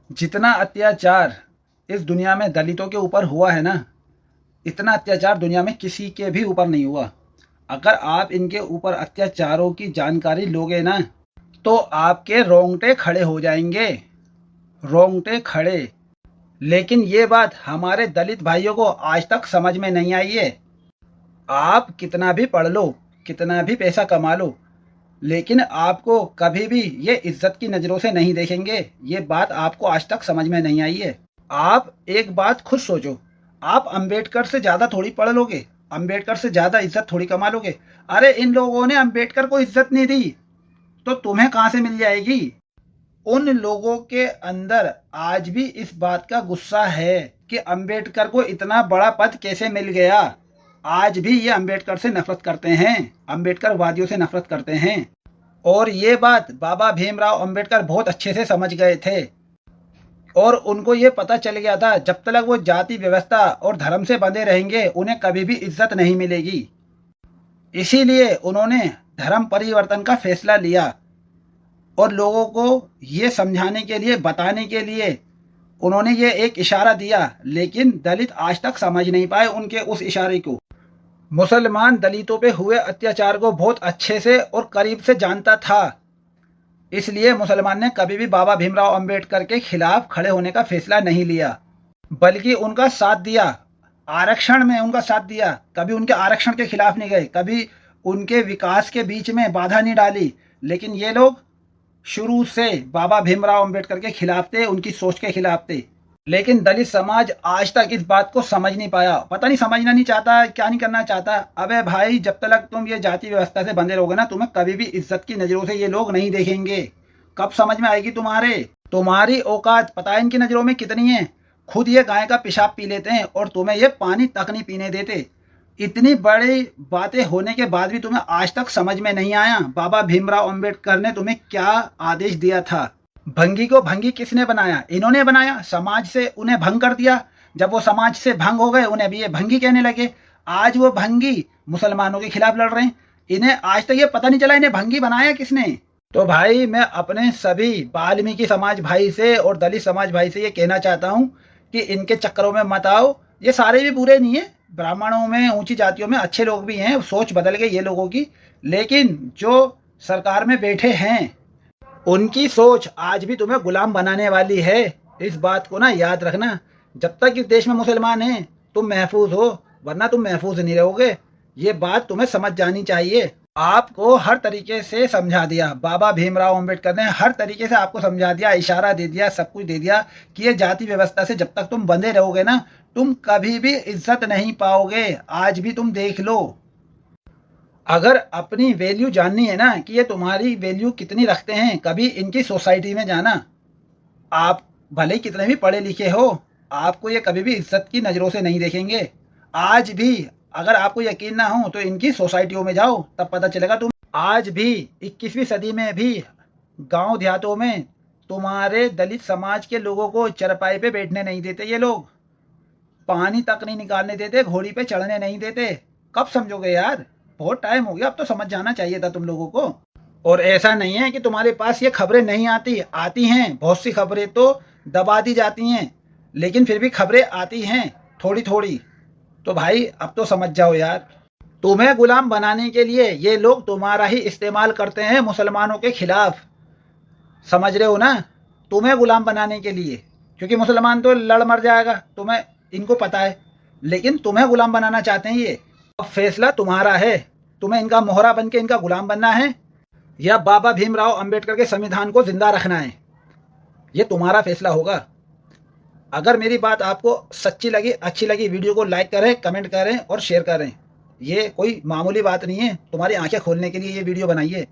जितना अत्याचार इस दुनिया में दलितों के ऊपर हुआ है ना, इतना अत्याचार दुनिया में किसी के भी ऊपर नहीं हुआ। अगर आप इनके ऊपर अत्याचारों की जानकारी लोगे ना, तो आपके रोंगटे खड़े हो जाएंगे, रोंगटे खड़े। लेकिन ये बात हमारे दलित भाइयों को आज तक समझ में नहीं आई है। आप कितना भी पढ़ लो, कितना भी पैसा कमा लो, लेकिन आपको कभी भी ये इज्जत की नज़रों से नहीं देखेंगे। ये बात आपको आज तक समझ में नहीं आई है। आप एक बात खुद सोचो, आप अंबेडकर से ज़्यादा थोड़ी पढ़ लोगे, अंबेडकर से ज़्यादा इज्जत थोड़ी कमा लोगे। अरे इन लोगों ने अंबेडकर को इज्जत नहीं दी, तो तुम्हें कहाँ से मिल जाएगी। उन लोगों के अंदर आज भी इस बात का गुस्सा है कि अंबेडकर को इतना बड़ा पद कैसे मिल गया। आज भी ये अंबेडकर से नफरत करते हैं, अंबेडकर वादियों से नफरत करते हैं। और ये बात बाबा भीमराव अंबेडकर बहुत अच्छे से समझ गए थे, और उनको ये पता चल गया था जब तक वो जाति व्यवस्था और धर्म से बंधे रहेंगे उन्हें कभी भी इज्जत नहीं मिलेगी। इसीलिए उन्होंने धर्म परिवर्तन का फैसला लिया, और लोगों को ये समझाने के लिए, बताने के लिए उन्होंने ये एक इशारा दिया। लेकिन दलित आज तक समझ नहीं पाए उनके उस इशारे को। मुसलमान दलितों पे हुए अत्याचार को बहुत अच्छे से और करीब से जानता था, इसलिए मुसलमान ने कभी भी बाबा भीमराव अंबेडकर के खिलाफ खड़े होने का फैसला नहीं लिया, बल्कि उनका साथ दिया, आरक्षण में उनका साथ दिया। कभी उनके आरक्षण के खिलाफ नहीं गए, कभी उनके विकास के बीच में बाधा नहीं डाली। लेकिन ये लोग शुरू से बाबा भीमराव अंबेडकर के खिलाफ थे, उनकी सोच के खिलाफ थे। लेकिन दलित समाज आज तक इस बात को समझ नहीं पाया। पता नहीं समझना नहीं चाहता, क्या नहीं करना चाहता। अबे भाई, जब तक तुम ये जाति व्यवस्था से बंधे रहोगे ना, तुम्हें कभी भी इज्जत की नजरों से ये लोग नहीं देखेंगे। कब समझ में आएगी तुम्हारी औकात पता है इनकी नजरों में कितनी है। खुद ये गाय का पेशाब पी लेते हैं और तुम्हें ये पानी तक नहीं पीने देते। इतनी बड़ी बातें होने के बाद भी तुम्हें आज तक समझ में नहीं आया बाबा भीमराव अंबेडकर ने तुम्हें क्या आदेश दिया था। भंगी को भंगी किसने बनाया? इन्होंने बनाया। समाज से उन्हें भंग कर दिया। जब वो समाज से भंग हो गए, उन्हें भी ये भंगी कहने लगे। आज वो भंगी मुसलमानों के खिलाफ लड़ रहे हैं। इन्हें आज तक ये पता नहीं चला इन्हें भंगी बनाया किसने। तो भाई, मैं अपने सभी वाल्मीकि समाज भाई से और दलित समाज भाई से ये कहना चाहता हूँ कि इनके चक्करों में मत आओ। ये सारे भी बुरे नहीं है, ब्राह्मणों में, ऊंची जातियों में अच्छे लोग भी हैं। सोच बदल गई ये लोगों की। लेकिन जो सरकार में बैठे हैं, उनकी सोच आज भी तुम्हें गुलाम बनाने वाली है। इस बात को ना याद रखना। जब तक इस देश में मुसलमान हैं, तुम महफूज हो, वरना तुम महफूज नहीं रहोगे। ये बात तुम्हें समझ जानी चाहिए। आपको हर तरीके से समझा दिया, बाबा भीमराव अंबेडकर ने हर तरीके से आपको समझा दिया, इशारा दे दिया, सब कुछ दे दिया कि ये जाति व्यवस्था से जब तक तुम बंधे रहोगे ना, तुम कभी भी इज्जत नहीं पाओगे। आज भी तुम देख लो। अगर अपनी वैल्यू जाननी है ना कि ये तुम्हारी वैल्यू कितनी रखते हैं, कभी इनकी सोसाइटी में जाना। आप भले ही कितने भी पढ़े लिखे हो, आपको ये कभी भी इज्जत की नज़रों से नहीं देखेंगे। आज भी अगर आपको यकीन ना हो तो इनकी सोसाइटियों में जाओ, तब पता चलेगा। तुम आज भी 21वीं सदी में भी गांव देहातों में तुम्हारे दलित समाज के लोगों को चरपाई पे बैठने नहीं देते। ये लोग पानी तक नहीं निकालने देते, घोड़ी पे चढ़ने नहीं देते। कब समझोगे यार? बहुत टाइम हो गया, अब तो समझ जाना चाहिए था तुम लोगों को। और ऐसा नहीं है कि तुम्हारे पास ये खबरें नहीं आती, आती हैं। बहुत सी खबरें तो दबा दी जाती हैं, लेकिन फिर भी खबरें आती हैं थोड़ी थोड़ी। तो भाई, अब तो समझ जाओ यार। तुम्हें गुलाम बनाने के लिए ये लोग तुम्हारा ही इस्तेमाल करते हैं मुसलमानों के खिलाफ। समझ रहे हो ना? तुम्हें गुलाम बनाने के लिए, क्योंकि मुसलमान तो लड़ मर जाएगा, तुम्हें, इनको पता है। लेकिन तुम्हें गुलाम बनाना चाहते हैं ये। अब फैसला तुम्हारा है। तुम्हें इनका मोहरा बन के इनका गुलाम बनना है, या बाबा भीमराव अंबेडकर के संविधान को जिंदा रखना है। ये तुम्हारा फैसला होगा। अगर मेरी बात आपको सच्ची लगी, अच्छी लगी, वीडियो को लाइक करें, कमेंट करें और शेयर करें। ये कोई मामूली बात नहीं है, तुम्हारी आंखें खोलने के लिए ये वीडियो बनाई है।